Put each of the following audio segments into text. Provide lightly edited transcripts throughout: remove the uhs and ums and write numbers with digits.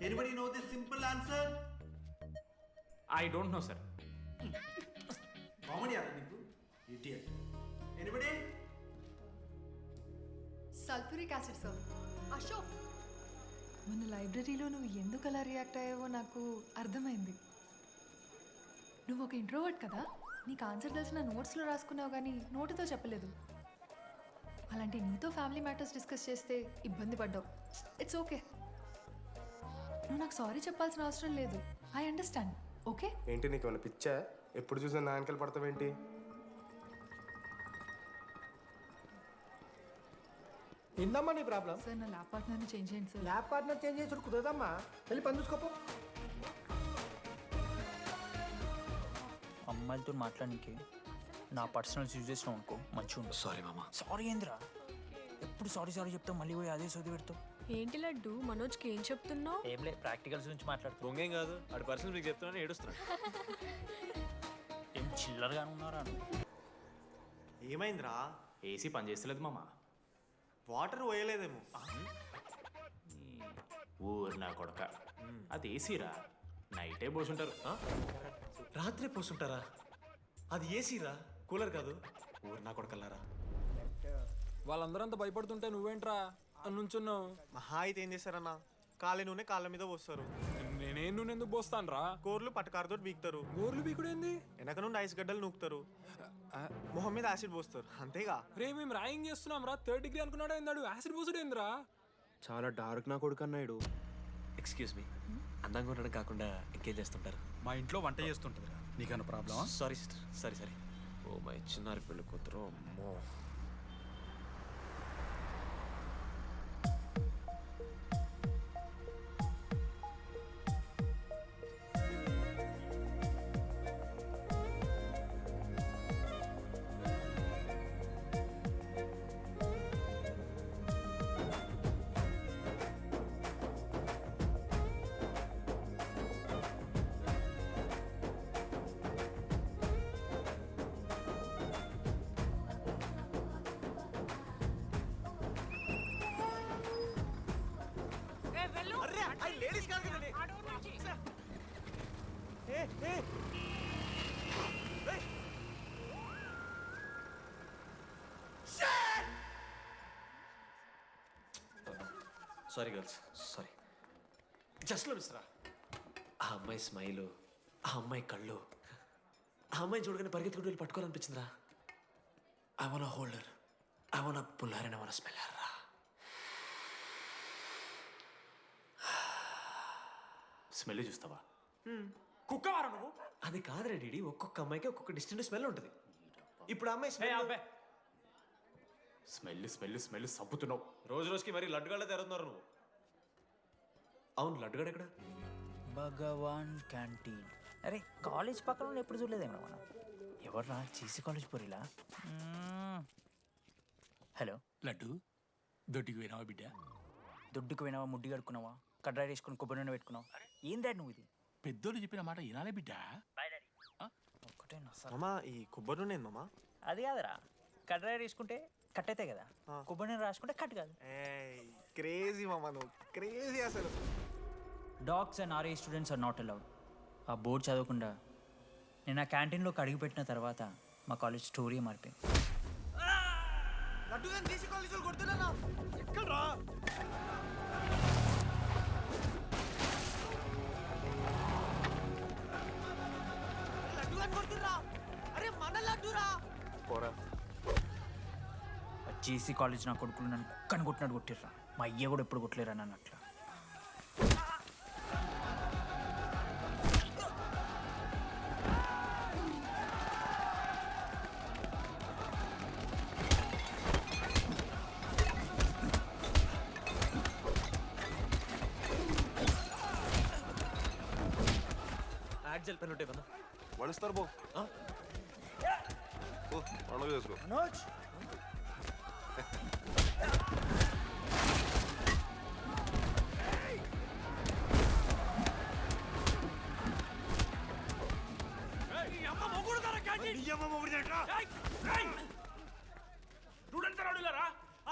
Anybody know the simple answer? I don't know, sir. Comedy are you? Idiot. Anybody? Sulphuric acid sir. Ashok, మన లైబ్రరీలో నువ్వు ఎందుకు అలా react అయ్యావో నాకు అర్థమైంది. నువ్వు ఒక ఇంట్రోవర్ట్ కదా, నీకు ఆన్సర్ తెలిసిన నోట్స్లో రాసుకున్నావు కానీ నోటితో చెప్పలేదు. అలాంటి నీతో ఫ్యామిలీ మ్యాటర్స్ డిస్కస్ చేస్తే ఇబ్బంది పడ్డావు. ఇట్స్ ఓకే, నువ్వు నాకు సారీ చెప్పాల్సిన అవసరం లేదు. I understand. ఓకే? ఏంటి నీకు ఏమైనా పిచ్చా? ఎప్పుడు చూసినా నా వెనకాల పడతావేంటి? ఏందమ్మా నీ ప్రాబ్లం? సార్, నా ల్యాబ్ పార్ట్నర్ని చేంజ్ చేయండి సార్. ల్యాబ్ పార్ట్నర్ చేంజ్ చేసి కుదరదమ్మా. వెళ్ళి పని చూసుకోపో. అమ్మాయిలతో మాట్లాడడానికి నా పర్సనల్స్ యూజ్ చేసినావు అనుకో మంచిగా ఉంటుంది. సారీ మామ. సారీ ఏంద్రా, ఎప్పుడు సారీ సారీ చెప్తావు, మళ్ళీ పోయి అదే సోది పెడతావు. ఏంటి లడ్డు, మనోజ్కి ఏం చెప్తున్నావు? ఏం లేదు, ప్రాక్టికల్స్ గురించి మాట్లాడుతావు. దొంగేం కాదు, ఆడి పర్సనల్ మీకు చెప్తున్నాను ఏడుస్తున్నాను. ఏం చిల్లరగా ఉన్నారా? ఏమైందిరా? ఏసీ పని చేస్తలేదు మామ. వాటర్ పోయలేదేమో. ఊరు నా కొడక, అది ఏసీరా, నైటే పోసుంటారు. రాత్రి పోసుంటారా? అది ఏసీరా, కూలర్ కాదు. ఊరు నా కొడకల్లారా. వాళ్ళందరూ అంత భయపడుతుంటే నువ్వేంట్రా అని నుంచున్నావు? మహా అయితే ఏం చేస్తారన్నా, కాళ్ళ నూనె కాళ్ళ మీద పోస్తారు. నేనేం నువ్వు ఎందుకు పోస్తాను రా? కోర్లు పట్టకారుతో బీకుతారు. గోర్లు బీకుడు ఏంది? వెనక నుండి ఐస్ గడ్డలు నూకుతారు. మొహం మీద యాసిడ్ పోస్తారు, అంతేగా. రే మేము ర్యాగింగ్ చేస్తున్నాం రా, 3rd డిగ్రీ అనుకున్నాడు ఏందాడు, యాసిడ్ పోసుడు ఏందిరా? చాలా డార్క్ నా కొడుకు అన్నాడు. ఎక్స్క్యూజ్ మీ, అందంగా ఉండడం కాకుండా ఇంకేం చేస్తుంటారు? మా ఇంట్లో వంట చేస్తుంటుంది. నీకన్నా ప్రాబ్లమా? Sorry sister, sorry. Oh my చిన్నారి పెళ్ళి కూతురు, అమ్మో. Sorry girls, sorry. జస్ట్లో మిస్రా, ఆ అమ్మాయి స్మైలు, ఆ అమ్మాయి కళ్ళు, ఆ అమ్మాయి చూడగానే పరిగెత్తుకుంటూ వెళ్ళి పట్టుకోవాలనిపించిందిరా. I want hold her, I want pull her and I want smell her రా. స్మెల్ చూస్తావా? కుక్కవారా నువ్వు? అది కాదురా డీడీ, ఒక్కొక్క అమ్మాయికి ఒక్కొక్క డిస్టింట్ స్మెల్ ఉంటుంది. ఇప్పుడు ఆ అమ్మాయి స్మెల్ స్మెల్ స్మెల్ స్మెల్ సబ్బుతున్నావు. రోజు రోజుకి మరి లడ్డుగాళ్ళ తెరుతున్నారు నువ్వు. అవును, లడ్డుగాడు ఎక్కడ? భగవాన్ క్యాంటీన్. అరే కాలేజ్ పక్కన ఎప్పుడు చూడలేదేమో మనం. ఎవర్రా జీసీ కాలేజ్ పోరిలా? హలో లడ్డు, దొడ్డికి పోయినావా బిడ్డ? దుడ్డుకు పోయినావా, ముడ్డి కడుక్కున్నావా, కడ్రాయి వేసుకుని కొబ్బరి నూనె పెట్టుకున్నావు? ఏం డాడ్ నువ్వు ఇది? పెద్దోళ్ళు చెప్పిన మాట వినాలే బిడ్డ. ఒక్కటే మామా, ఈ కొబ్బరి నూనె మామా? అది కాదురా, కడ్రాయి వేసుకుంటే కట్ అవుతాయి కదా, కొబ్బరి నూనె రాసుకుంటే కట్ కాదు. క్రేజీ మామా, నువ్వు క్రేజీ అసలు. Dogs and R A students are not allowed. ఆ బోర్డు చదవకుండా నేను ఆ క్యాంటీన్లోకి అడుగుపెట్టిన తర్వాత మా కాలేజ్ స్టోరీ మారిపోయింది. జేసీ కాలేజ్ నా కొడుకులు నన్ను కుక్కని కొట్టినట్టు కొట్టిర్రా. మా అయ్య కూడా ఎప్పుడు కొట్టలేరా నన్ను అట్లా. యాడ్జల్ పెన్ ఉంటే కదా వణిస్తారు బో. పండుగ చేసుకో. మనోజ్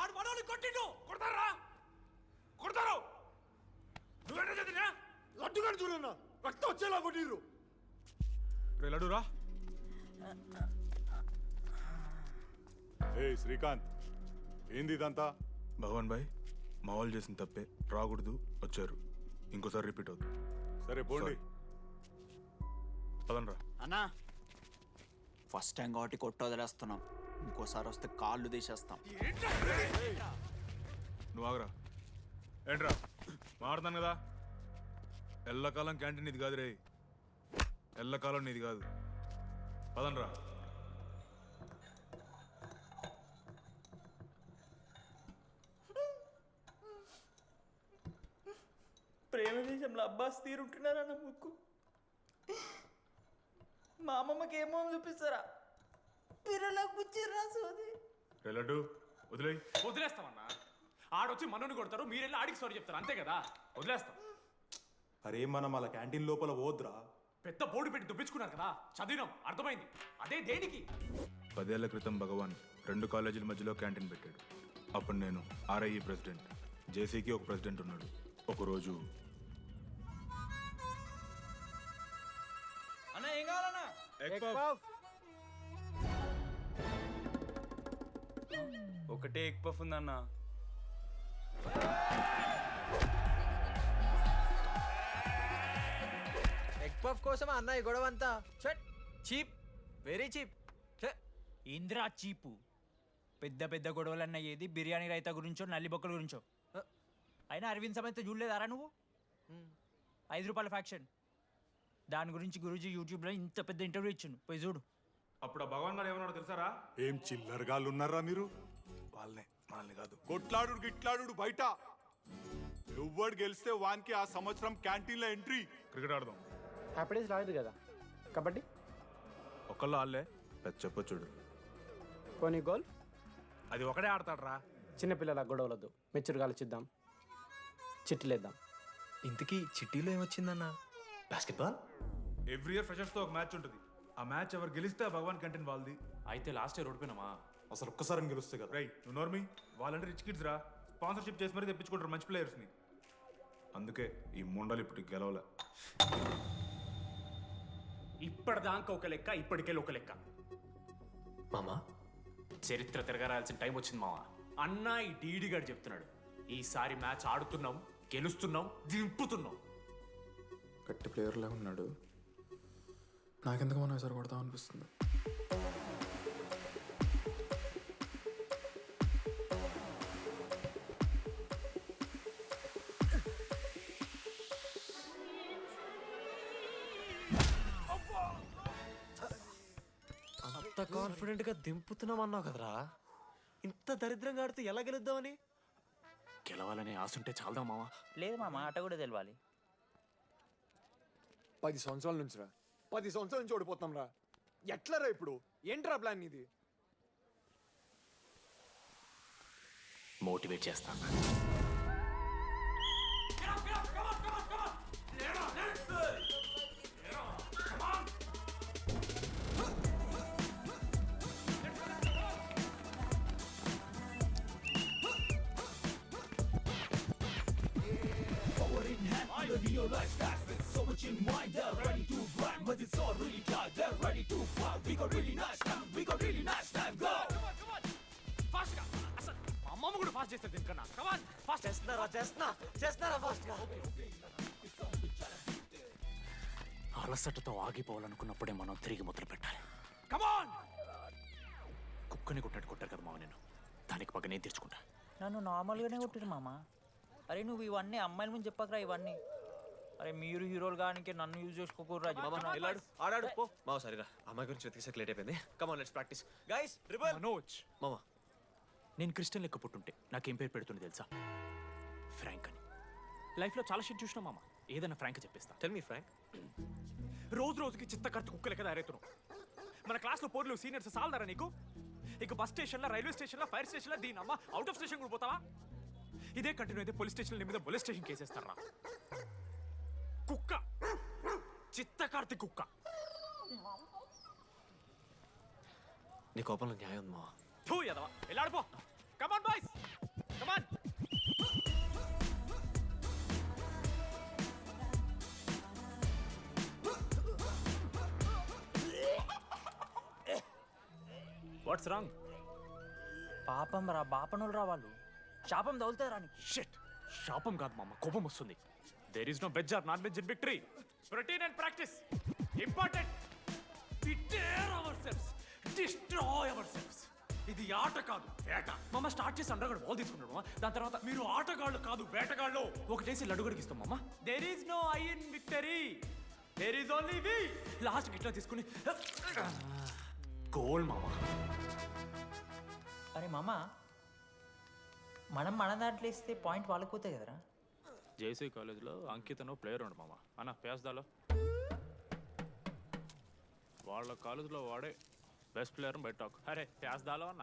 ఆడు మనోళ్ళు కొట్టిండు, కొడతారా? కొడతారు. నువ్వేంటో చదివినా? చూడన్నా రక్తం వచ్చేలా కొట్టిర్రు. లడురా. ఏ శ్రీకాంత్, ఏంది ఇదంతా? భగవాన్ భాయ్, మా వాళ్ళు చేసిన తప్పే, రాకూడదు, వచ్చారు, ఇంకోసారి రిపీట్ అవుతుంది. సరే పోండి, పదండ్రా. అన్నా ఫస్ట్ టైం కాబట్టి కొట్టు వదిలేస్తున్నాం, ఇంకోసారి వస్తే కాళ్ళు తీసేస్తాం. నువ్వు ఆగరా. ఏంట్రా మారుతాను కదా, ఎల్లకాలం క్యాంటీన్ ఇది కాదు రే, ఎల్లకాలం నీది కాదు. పదనరా. ప్రేమ దేశంలో అబ్బాస్ తీరుంటున్నారన్న ముక్కు, మా అమ్మమ్మకి ఏమో చూపిస్తారా, పిల్లలకు పుచ్చిర్రా సోది. లడ్డు వదిలే. వదిలేస్తామన్నా, ఆడొచ్చి మనోని కొడతారు, మీరెళ్ళి ఆడికి సారీ చెప్తారు, అంతే కదా, వదిలేస్తాం. అరే మనం అలా క్యాంటీన్ లోపల పోద్రా. పెద్ద బోర్డు పెట్టి దుబ్బించుకున్నారు కదా, చదివినాం, అర్థమైంది. అదే దేనికి? 10 ఏళ్ల క్రితం భగవాన్ 2 కాలేజీల మధ్యలో క్యాంటీన్ పెట్టాడు. అప్పుడు నేను ఆర్ఐఈ ప్రెసిడెంట్, జేసీకి ఒక ప్రెసిడెంట్ ఉన్నాడు. ఒకరోజు అన్న ఏం కావాలన్నా? ఒకటే ఎగ్ పఫ్ ఉందన్న. ఎగ్ పఫ్ కోసం అన్న ఈ గొడవ అంతా చీప్, వెరీ చీప్. ఇంద్రా చీపు. పెద్ద పెద్ద గొడవలన్న ఏది బిర్యానీ రైతా గురించో నల్లి బొక్కల గురించో. అయినా అరవింద్ సమేత చూడలేదారా నువ్వు? 5 రూపాయల ఫ్యాక్షన్, దాని గురించి గురూజీ యూట్యూబ్లో ఇంత పెద్ద ఇంటర్వ్యూ ఇచ్చిండు, పోయి చూడు. అప్పుడు ఆ భగవాన్ గారు ఏమన్నాడు తెలుసారా? ఏం చిల్లరగాళ్ళు ఉన్నారా మీరు? వాళ్ళనే, మనల్ని కాదు. కొట్లాడు గిట్లాడు బయట, ఎవ్వడు గెలిస్తే వానికి ఆ సంవత్సరం క్యాంటీన్ లో ఎంట్రీ. క్రికెట్ ఆడదాం. హ్యాపీడేస్ రాలేదు కదా. కబడ్డీ ఒకళ్ళు ఆడలే, పెద్ద చెప్పొచ్చుడు. పోనీ గోల్, అది ఒకడే ఆడతాడు రా. చిన్నపిల్లల గొడవలొద్దు, మెచ్యూర్గా ఆలోచిద్దాం, చిట్టిలేద్దాం. ఇంతకీ చిట్టీలో ఏమొచ్చిందన్నా? బాస్కెట్బాల్. ఎవ్రీ ఇయర్ ఫ్రెషర్స్ తో ఒక మ్యాచ్ ఉంటుంది. ఆ మ్యాచ్ ఎవరు గెలిస్తే ఆ భగవాన్ క్యాంటీన్ వాళ్ళది. అయితే లాస్ట్ ఇయర్ ఓడిపోయినామా? అసలు ఒక్కసారి గెలుస్తే కదా. రైట్, నువ్వు నోర్మి. వాళ్ళంటే రిచ్ కిడ్స్ రా, స్పాన్సర్షిప్ చేసి మరీ తెప్పించుకుంటారు మంచి ప్లేయర్స్ ని. అందుకే ఈ ముండలు ఇప్పుడు గెలవలే. ఇప్పటిదాకా ఒక లెక్క, ఇప్పటికెళ్ళి ఒక లెక్క. మామా చరిత్ర తిరగరాల్సిన టైం వచ్చింది మావా. అన్నా ఈ డీడీ గారు చెప్తున్నాడు, ఈసారి మ్యాచ్ ఆడుతున్నాం, గెలుస్తున్నాం, దింపుతున్నాం. గట్టి ప్లేయర్లా ఉన్నాడు, నాకెందుకు మనం ఎసరు కొడతాం అనిపిస్తుంది. అంత కాన్ఫిడెంట్ గా దింపుతున్నాం అన్నావు కదరా, ఇంత దరిద్రంగా ఆడితే ఎలా గెలుద్దామని? గెలవాలనే ఆశ ఉంటే చాలదా మావా? లేదు మామ, ఆట కూడా తెలవాలి. 10 సంవత్సరాల నుంచి రా, 10 సంవత్సరాల నుంచి ఓడిపోతాం రా. ఎట్లా రా ఇప్పుడు? ఏంట్రా ప్లాన్ ఇది? మోటివేట్ చేస్తాను. అమ్మమ్మ కూడా ఫాస్ట్ చేస్తారు దీనికన్నా. కమాన్ ఫాస్ట్ చేస్తున్నారా ఫాస్ట్ గా? అలసటతో ఆగిపోవాలనుకున్నప్పుడే మనం తిరిగి మొదలు పెట్టాలి. కమాన్. కుక్కని కొట్టాడు కొట్టారు కదా మావ, నేను దానికి పక్క నేను తెచ్చుకుంటా. నన్ను నార్మల్గానే కొట్టిరు మామ. అరే నువ్వు ఇవన్నీ అమ్మాయిల ముందు చెప్పకరా ఇవన్నీ. అరే మీరు హీరోలు కానీ నన్ను యూజ్ చేసుకోకూడరా. ఆడాడు పో మావ. సరిగా అమ్మాయి గురించి వెతికేసాక లేట్ అయిపోయింది. Come on let's practice guys. Rebel Manoj, మామా నేను క్రిస్టియన్ లెక్క పుట్టుంటే నాకేం పేరు పెడుతుంది తెలుసా? ఫ్రాంక్ అని. లైఫ్లో చాలా షిట్ చూసినా మామ, ఏదైనా ఫ్రాంక్ చెప్పేస్తా. Tell me frank. రోజు రోజుకి చిత్తకర్త కుక్క లెక్క తయారవుతున్నావు. మన క్లాస్లో పోర్లు సీనియర్స్ సాలదారా నీకు? ఇక బస్ స్టేషన్లో, రైల్వే స్టేషన్లో, ఫైర్ స్టేషన్లో, దీని అమ్మ అవుట్ ఆఫ్ స్టేషన్ కూడా పోతావా? ఇదే కంటిన్యూ అయితే పోలీస్ స్టేషన్ మీద పోలీస్ స్టేషన్ కేసేస్తారా? కుక్క, చిత్తకార్తి కుక్క. నీ కోపంలో న్యాయం ఉంది మావా. తూ ఎదవా, వెళ్ళాడిపో. Come on boys, come on. What's wrong? పాపం రా, బాపనులు రా వాళ్ళు. శాపం తగులుతుంది రాని. షిట్, శాపం కాదు మామ, కోపం వస్తుంది. There is no veg or non veg in victory. Routine and practice important. We dare ourselves, destroy ourselves. ఇది ఆట కాదు, వేట. మామ స్టార్ట్ చేసి అండర్గాడు బాల్ తీసుకున్నాడు మామ. దాని తర్వాత మీరు ఆటగాళ్ళు కాదు వేటగాళ్ళు. ఒకటేసి లడ్డుగడికి ఇస్తాం మామ. There is no I in victory, there is only we. Last ఇట్లా తీసుకుని గోల్ మామ. అరే మామ, మనం మన దాంట్లో ఇస్తే పాయింట్ వాళ్ళకి పోతాయి కదరా. జేసీ కాలేజ్లో అంకితను ప్లేయర్ ఉండు మామ. అన్న పేస్దాలో వాళ్ళ కాలేజ్లో వాడే బెస్ట్ ప్లేయర్ బయట టాక్. అరే పేస్దాలో అన్న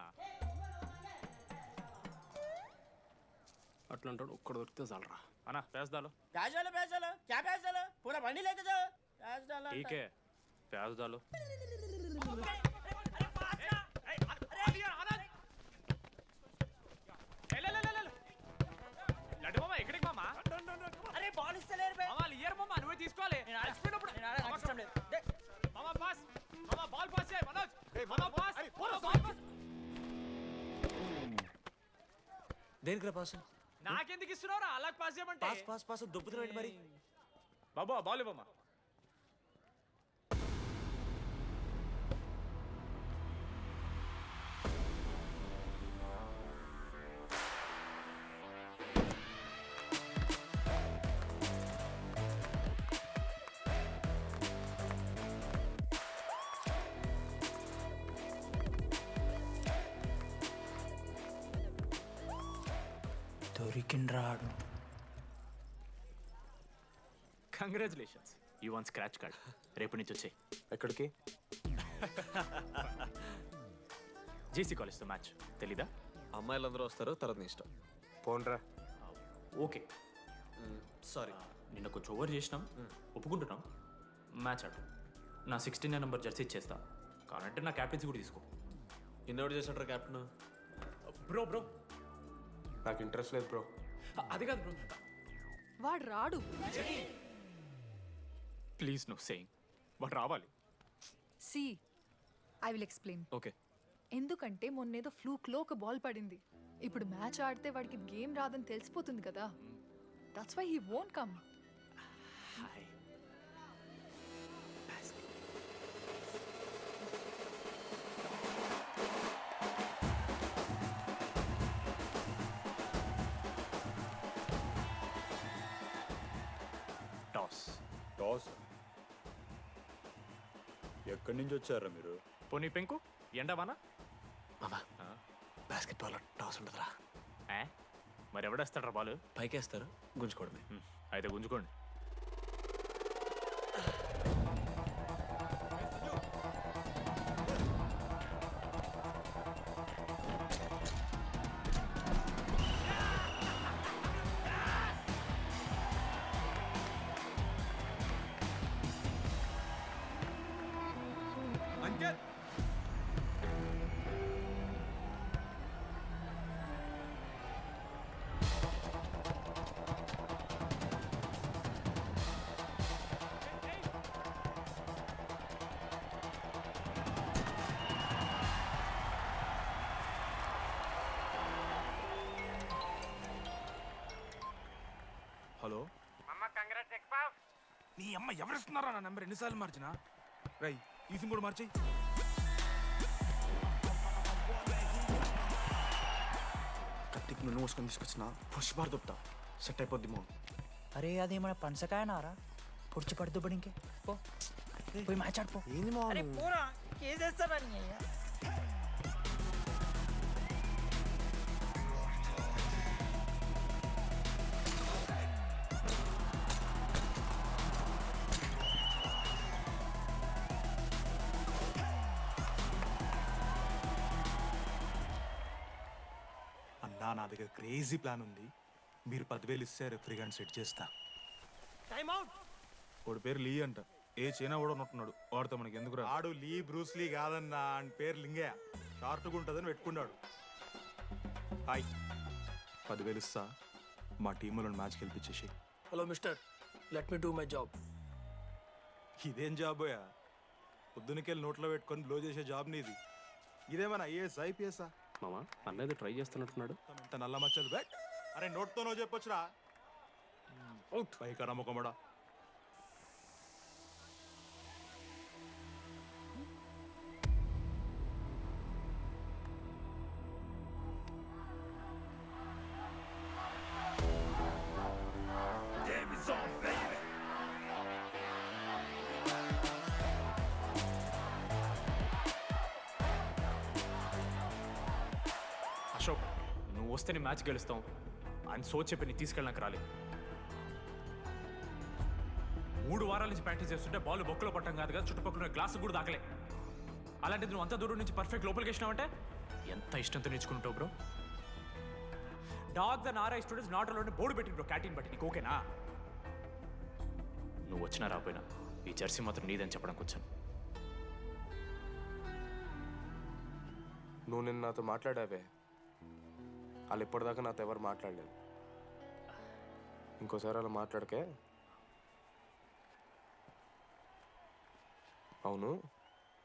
అట్లా అంటాడు. ఒక్కడ దొరికితే చాలరా అన్న. పేస్దాలో టీకే పేస్దాలో. లడ్డు మామ ఎక్కడికి మామ? అరే బాల్ ఇస్తలేరు బే. మామ ఇయర్ మామ, నువ్వే తీసుకోవాలి. మామ పాస్, మామ బాల్ పాస్ చేయి మనోజ్. మామ పాస్, బాల్ పాస్. దేనికి రా పాస్? నాకెందుకు ఇస్తున్నావురా అలా పాస్ చేయమంటే? పాస్ పాస్ పాస్ దొబ్బుతున్నాడు మరి. బాబా బాల్ ఇవ్వమ్మా. దొరికిండ్రాడు. Congratulations, you won scratch card. రేపు నుంచి వచ్చాయి. ఎక్కడికి? జేసీ కాలేజ్తో మ్యాచ్ తెలీదా? అమ్మాయిలందరూ వస్తారు, తర్వాత నీ ఇష్టం. పోన్రా. Okay sorry. నిన్న కొంచెం ఓవర్ చేసినాం, ఒప్పుకుంటున్నాం. మ్యాచ్ ఆడు. నా 16 నెంబర్ జెర్సీ ఇచ్చేస్తా. కావాలంటే నా క్యాప్టెన్సీ కూడా తీసుకో. ఇన్నోటి చేసినట్టు క్యాప్టెన్. బ్రో బ్రో నాకు ఇంట్రెస్ట్ లేదు బ్రో. అది కాదు బ్రో. వాడు రాడు. Please no saying. వాడు రావాలి. See I will explain. Okay. ఎందుకంటే మొన్నేదో ఫ్లూక్లో ఒక బాల్ పడింది. ఇప్పుడు మ్యాచ్ ఆడితే వాడికి గేమ్ రాదని తెలిసిపోతుంది కదా. That's why he won't come. Hi. Toss. Toss ఎక్కడి నుంచి వచ్చారా మీరు? పోనీ పెంకు ఎండవానా? మామా బాస్కెట్బాల్ టాస్ ఉండదురా. మరి ఎవడేస్తాడ్రా బాల్? పైకేస్తారు, గుంజుకోవడమే. అయితే గుంజుకోండి. హలో నీ అమ్మ ఎవరిస్తున్నారా నా నెంబర్? ఎన్నిసార్లు మార్చినా? రై ఈ సిమ్ కూడా మార్చేయి. కత్తికి నన్ను మోసుకొని తీసుకొచ్చిన పుష్పార్ దొప్తా సెట్ అయిపోద్ది మా. అరే అదేమన్నా పంచకాయనారా? పొడిచి పడుతూ పడి ఇంకే పో, పోయి మ్యాచ్ ఆడిపో. ఏంది మా? పోరా, కేసేస్తారని. అన్నా నా దగ్గర క్రేజీ ప్లాన్ ఉంది. మీరు 10,000 ఇస్తే రెఫ్రీ గాని సెట్ చేస్తా. వాడి పేరు లీ అంట. ఏ చైనా కూడా ఉంటున్నాడు. వాడితో మనకి ఎందుకు రా? ఆడు లీ బ్రూస్ లీ కాదన్నా, ఆయన పేరు లింగే. షార్ట్గా ఉంటుందని పెట్టుకున్నాడు. హాయ్, 10,000 ఇస్తా. మా టీంలో మ్యాచ్ గెలిపించేసి. Hello mister, let me do my job. ఇదేం జాబోయా? పొద్దునకెళ్ళి నోట్లో పెట్టుకొని బ్లో చేసే జాబ్ నీది. ఇదేమన్నా ఐఏఎస్ ఐపీఎస్ఆ మామ అన్నది ట్రై చేస్తున్నట్టున్నాడు. ఇంత నల్ల మచ్చలు బెట్. అరే నోట్తో నువ్వు చెప్పొచ్చురా. అవుట్ పైక నమ్మకమడా. అశోక్, నువ్వు వస్తే నీ మ్యాచ్ గెలుస్తాం అని సో చెప్పి నీ తీసుకెళ్ళడానికి రాలేదు. 3 వారాల నుంచి ప్రాక్టీస్ చేస్తుంటే బాల్ బొక్కలో పట్టం కాదు కదా, చుట్టుపక్కల గ్లాసు కూడా దాకలే. అలాంటిది నువ్వు అంత దూరం నుంచి పర్ఫెక్ట్ లోపలికి వేసినావంటే ఎంత ఇష్టంతో నేర్చుకుంటావు bro. Dogs and RI students not allowed board పెట్టి బ్రో, క్యాంటీన్ బట్టి. నీకు ఓకేనా? నువ్వు వచ్చినా రాపోయినా ఈ జెర్సీ మాత్రం నీదని చెప్పడానికి వచ్చాను. నువ్వు నిన్న నాతో మాట్లాడావే, వాళ్ళు ఇప్పటిదాకా నాతో ఎవరు మాట్లాడలేదు. ఇంకోసారి అలా మాట్లాడకే. అవును,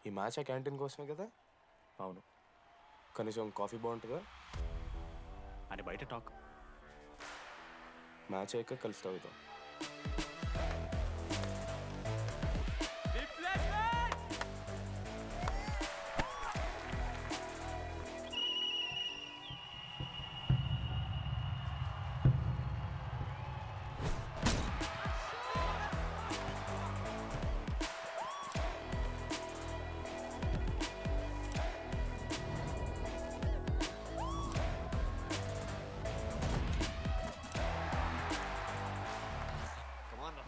ఈ మ్యాచ్ ఆ క్యాంటీన్ కోసమే కదా? అవును. కనీసం కాఫీ బాగుంటుందా అని బయట టాక్. మ్యాచ్ అయ్యాక కలిసి తాగుతాం.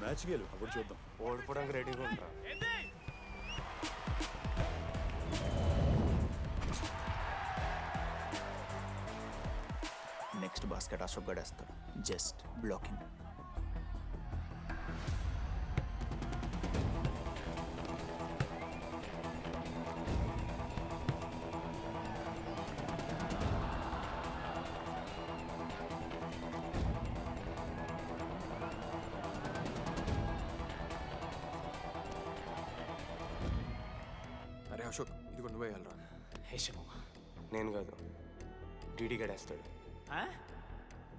మ్యాచ్ గేలు అప్పుడు చూద్దాం. ఓడిపోవడానికి రెడీగా ఉంటా. నెక్స్ట్ బాస్కెట్ అశోక్ గడేస్తాడు. Just blocking. అరే అశోక్, ఇది కూడా నువ్వే వెళ్ళరా. హేషము నేను కాదు, డీడీ గడేస్తాడు.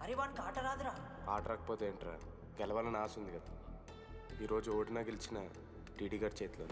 అరే వానికి ఆట రాదురా. ఆట రాకపోతే ఏంట్రా, గెలవాలని ఆశ ఉంది కదా. ఈరోజు ఓడినా గెలిచిన డీడీ గారి చేతిలో.